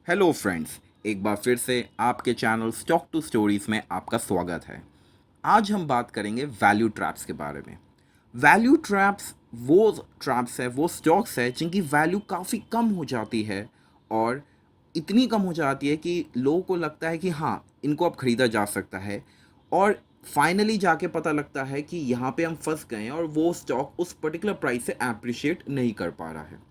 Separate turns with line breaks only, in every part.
Hello friends, एक बार फिर से आपके चैनल स्टॉक टू स्टोरीज में आपका स्वागत है। आज हम बात करेंगे वैल्यू ट्रैप्स के बारे में। वैल्यू ट्रैप्स वो ट्रैप्स है, वो स्टॉक्स है जिनकी वैल्यू काफ़ी कम हो जाती है और इतनी कम हो जाती है कि लोगों को लगता है कि हाँ, इनको अब ख़रीदा जा सकता है और फाइनली जाके पता लगता है कि यहाँ पे हम फंस गए हैं और वो स्टॉक उस पर्टिकुलर प्राइस से एप्रिशिएट नहीं कर पा रहा है।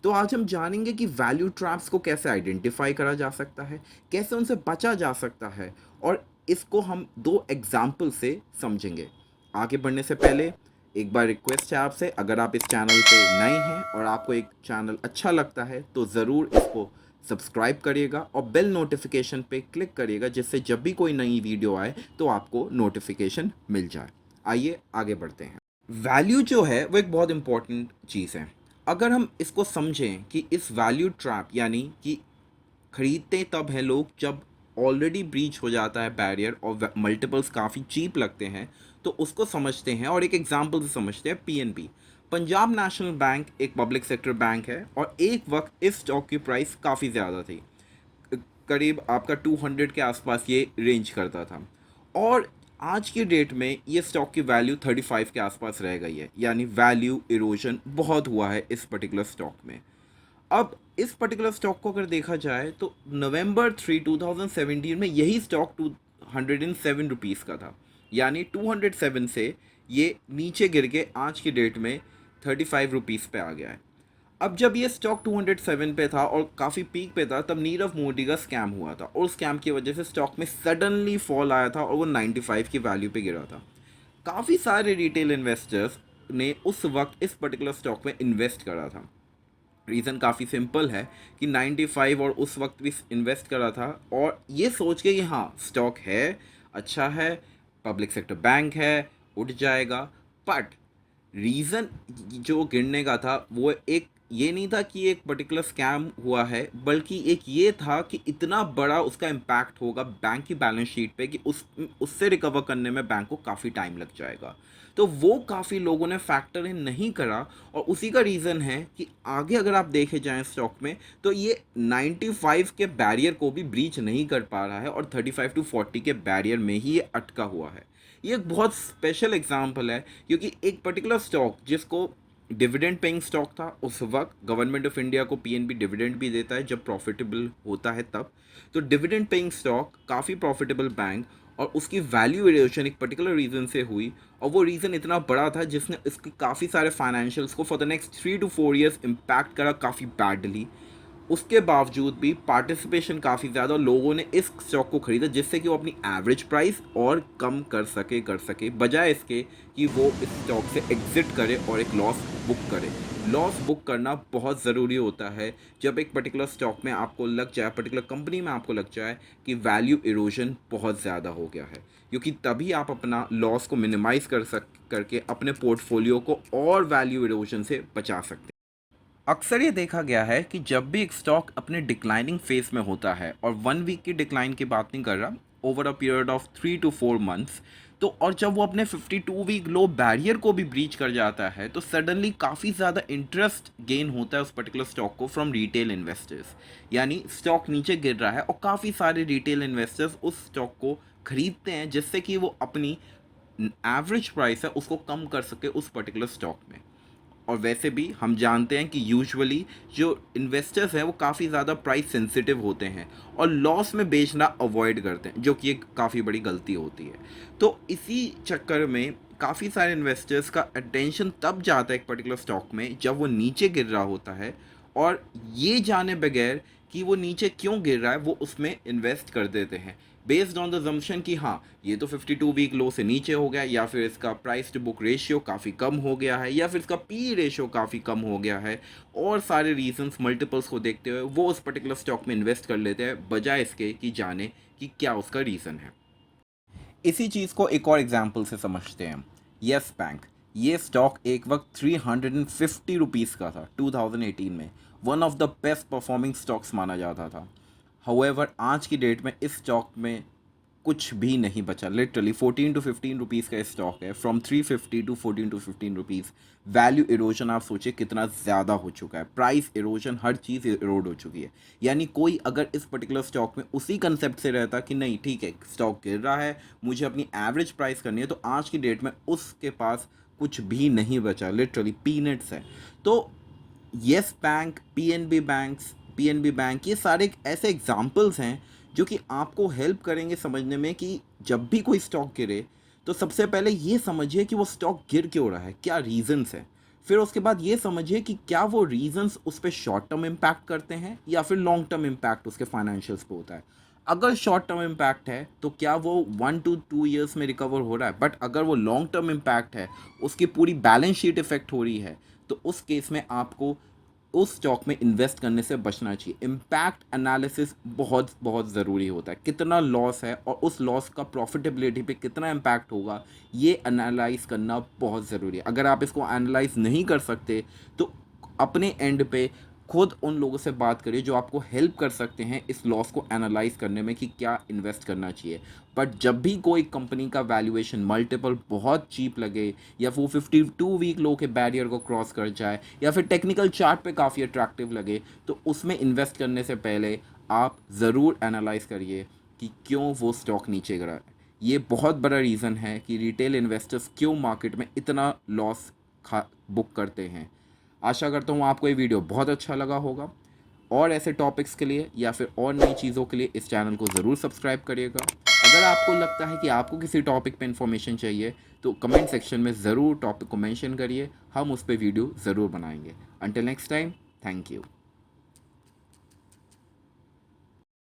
तो आज हम जानेंगे कि वैल्यू ट्रैप्स को कैसे आइडेंटिफाई करा जा सकता है, कैसे उनसे बचा जा सकता है और इसको हम दो एग्जाम्पल से समझेंगे। आगे बढ़ने से पहले एक बार रिक्वेस्ट है आपसे, अगर आप इस चैनल पे नए हैं और आपको एक चैनल अच्छा लगता है तो ज़रूर इसको सब्सक्राइब करिएगा और बेल नोटिफिकेशन पे क्लिक करिएगा, जिससे जब भी कोई नई वीडियो आए तो आपको नोटिफिकेशन मिल जाए। आइए आगे बढ़ते हैं। वैल्यू जो है वो एक बहुत इंपॉर्टेंट चीज़ है। अगर हम इसको समझें कि इस वैल्यू ट्रैप यानी कि खरीदते तब हैं लोग जब ऑलरेडी ब्रीच हो जाता है बैरियर और मल्टीपल्स काफ़ी चीप लगते हैं, तो उसको समझते हैं और एक एग्जांपल से समझते हैं। पीएनबी, पंजाब नेशनल बैंक, एक पब्लिक सेक्टर बैंक है और एक वक्त इस स्टॉक की प्राइस काफ़ी ज़्यादा थी। करीब आपका 200 के आसपास ये रेंज करता था और आज की डेट में ये स्टॉक की वैल्यू 35 के आसपास रह गई है, यानी वैल्यू इरोजन बहुत हुआ है इस पर्टिकुलर स्टॉक में। अब इस पर्टिकुलर स्टॉक को अगर देखा जाए तो नवंबर 2017 में यही स्टॉक 207 रुपीज़ का था, यानी 207 से ये नीचे गिर के आज की डेट में 35 रुपीज़ पे आ गया है। अब जब ये स्टॉक 207 पे था और काफ़ी पीक पे था, तब नीरव मोदी का स्कैम हुआ था और स्कैम की वजह से स्टॉक में सडनली फॉल आया था और वो 95 की वैल्यू पे गिरा था। काफ़ी सारे रिटेल इन्वेस्टर्स ने उस वक्त इस पर्टिकुलर स्टॉक में इन्वेस्ट करा था। रीज़न काफ़ी सिंपल है कि 95 और उस वक्त भी इन्वेस्ट करा था और ये सोच के कि हाँ, स्टॉक है, अच्छा है, पब्लिक सेक्टर बैंक है, उठ जाएगा। बट रीज़न जो गिरने का था वो एक ये नहीं था कि एक पर्टिकुलर स्कैम हुआ है, बल्कि एक ये था कि इतना बड़ा उसका इम्पैक्ट होगा बैंक की बैलेंस शीट पे कि उससे रिकवर करने में बैंक को काफ़ी टाइम लग जाएगा। तो वो काफ़ी लोगों ने फैक्टर इन नहीं करा और उसी का रीज़न है कि आगे अगर आप देखे जाएं स्टॉक में तो ये 95 के बैरियर को भी ब्रीच नहीं कर पा रहा है और 35 टू 40 के बैरियर में ही ये अटका हुआ है। ये एक बहुत स्पेशल एग्जांपल है क्योंकि एक पर्टिकुलर स्टॉक जिसको डिविडेंड पेइंग स्टॉक था, उस वक्त गवर्नमेंट ऑफ इंडिया को पीएनबी डिविडेंड भी देता है जब प्रॉफिटेबल होता है तब। तो डिविडेंड पेइंग स्टॉक काफ़ी प्रॉफिटेबल बैंक और उसकी वैल्यू एडिशन एक पर्टिकुलर रीज़न से हुई और वो रीज़न इतना बड़ा था जिसने इसके काफ़ी सारे फाइनेंशियल्स को for the next 3 to 4 years impact करा काफ़ी बैडली। उसके बावजूद भी पार्टिसिपेशन काफ़ी ज़्यादा लोगों ने इस स्टॉक को खरीदा, जिससे कि वो अपनी एवरेज प्राइस और कम कर सके बजाय इसके कि वो इस स्टॉक से एग्जिट करे और एक लॉस बुक करे। लॉस बुक करना बहुत ज़रूरी होता है जब एक पर्टिकुलर स्टॉक में आपको लग जाए, पर्टिकुलर कंपनी में आपको लग जाए कि वैल्यू इरोजन बहुत ज़्यादा हो गया है, क्योंकि तभी आप अपना लॉस को मिनिमाइज़ करके अपने पोर्टफोलियो को और वैल्यू इरोजन से बचा सकते हैं। अक्सर ये देखा गया है कि जब भी एक स्टॉक अपने डिक्लाइनिंग फेज में होता है, और 1 वीक की डिक्लाइन की बात नहीं कर रहा, over a period of 3 to 4 months, तो और जब वो अपने 52 वीक लो बैरियर को भी ब्रीच कर जाता है तो सडनली काफ़ी ज़्यादा इंटरेस्ट गेन होता है उस पर्टिकुलर स्टॉक को फ्रॉम रिटेल इन्वेस्टर्स। यानी स्टॉक नीचे गिर रहा है और काफ़ी सारे रिटेल इन्वेस्टर्स उस स्टॉक को खरीदते हैं, जिससे कि वो अपनी एवरेज प्राइस है उसको कम कर सके उस पर्टिकुलर स्टॉक में। और वैसे भी हम जानते हैं कि यूजुअली जो इन्वेस्टर्स हैं वो काफ़ी ज़्यादा प्राइस सेंसिटिव होते हैं और लॉस में बेचना अवॉइड करते हैं, जो कि एक काफ़ी बड़ी गलती होती है। तो इसी चक्कर में काफ़ी सारे इन्वेस्टर्स का अटेंशन तब जाता है एक पर्टिकुलर स्टॉक में जब वो नीचे गिर रहा होता है, और ये जाने बगैर कि वो नीचे क्यों गिर रहा है वो उसमें इन्वेस्ट कर देते हैं बेस्ड ऑन द जम्पशन कि हाँ, ये तो 52 वीक लो से नीचे हो गया, या फिर इसका प्राइस टू बुक रेशियो काफ़ी कम हो गया है, या फिर इसका पी रेशियो काफ़ी कम हो गया है, और सारे रीजंस मल्टीपल्स को देखते हुए वो उस पर्टिकुलर स्टॉक में इन्वेस्ट कर लेते हैं बजाय इसके कि जाने कि क्या उसका रीज़न है। इसी चीज़ को एक और एग्जाम्पल से समझते हैं। येस बैंक, ये स्टॉक एक वक्त 350 रुपीज़ का था 2018 में, one of the best performing stocks माना जाता था। हाउएवर आज की डेट में इस स्टॉक में कुछ भी नहीं बचा। लिटरली 14 to 15 रुपीज़ का स्टॉक है, from 350 to 14 to 15 rupees. Value erosion आप सोचिए कितना ज़्यादा हो चुका है, प्राइस इरोजन, हर चीज़ इरोड हो चुकी है। यानी कोई अगर इस पर्टिकुलर स्टॉक में उसी कंसेप्ट से रहता कि नहीं ठीक है स्टॉक गिर रहा है, मुझे अपनी एवरेज प्राइस करनी है, तो आज की डेट में उसके पास कुछ भी नहीं बचा, लिटरली पीनट्स है। तो येस बैंक, पीएनबी बैंक, ये सारे ऐसे एग्जाम्पल्स हैं जो कि आपको हेल्प करेंगे समझने में कि जब भी कोई स्टॉक गिरे तो सबसे पहले ये समझिए कि वो स्टॉक गिर क्यों रहा है, क्या रीजंस है। फिर उसके बाद ये समझिए कि क्या वो रीजंस उस पर शॉर्ट टर्म इम्पैक्ट करते हैं या फिर लॉन्ग टर्म इम्पैक्ट उसके फाइनेंशियल्स पे होता है। अगर शॉर्ट टर्म इम्पैक्ट है तो क्या वो 1 to 2 ईयर्स में रिकवर हो रहा है, बट अगर वो लॉन्ग टर्म इम्पैक्ट है, उसकी पूरी बैलेंस शीट इफेक्ट हो रही है, तो उस केस में आपको उस स्टॉक में इन्वेस्ट करने से बचना चाहिए। इम्पैक्ट एनालिसिस बहुत बहुत ज़रूरी होता है, कितना लॉस है और उस लॉस का प्रॉफिटेबिलिटी पे कितना इम्पैक्ट होगा, ये एनालाइज करना बहुत ज़रूरी है। अगर आप इसको एनालाइज नहीं कर सकते तो अपने एंड पे खुद उन लोगों से बात करिए जो आपको हेल्प कर सकते हैं इस लॉस को एनालाइज करने में कि क्या इन्वेस्ट करना चाहिए। बट जब भी कोई कंपनी का वैल्यूएशन मल्टीपल बहुत चीप लगे, या वो 52 वीक लो के बैरियर को क्रॉस कर जाए, या फिर टेक्निकल चार्ट पे काफ़ी अट्रैक्टिव लगे, तो उसमें इन्वेस्ट करने से पहले आप ज़रूर एनालाइज करिए कि क्यों वो स्टॉक नीचे गिरा है। ये बहुत बड़ा रीज़न है कि रिटेल इन्वेस्टर्स क्यों मार्केट में इतना लॉस खा बुक करते हैं। आशा करता हूँ आपको ये वीडियो बहुत अच्छा लगा होगा। और ऐसे टॉपिक्स के लिए या फिर और नई चीज़ों के लिए इस चैनल को ज़रूर सब्सक्राइब करिएगा। अगर आपको लगता है कि आपको किसी टॉपिक पे इन्फॉर्मेशन चाहिए तो कमेंट सेक्शन में ज़रूर टॉपिक को मेंशन करिए, हम उस पर वीडियो ज़रूर बनाएंगे। Until next time, thank you.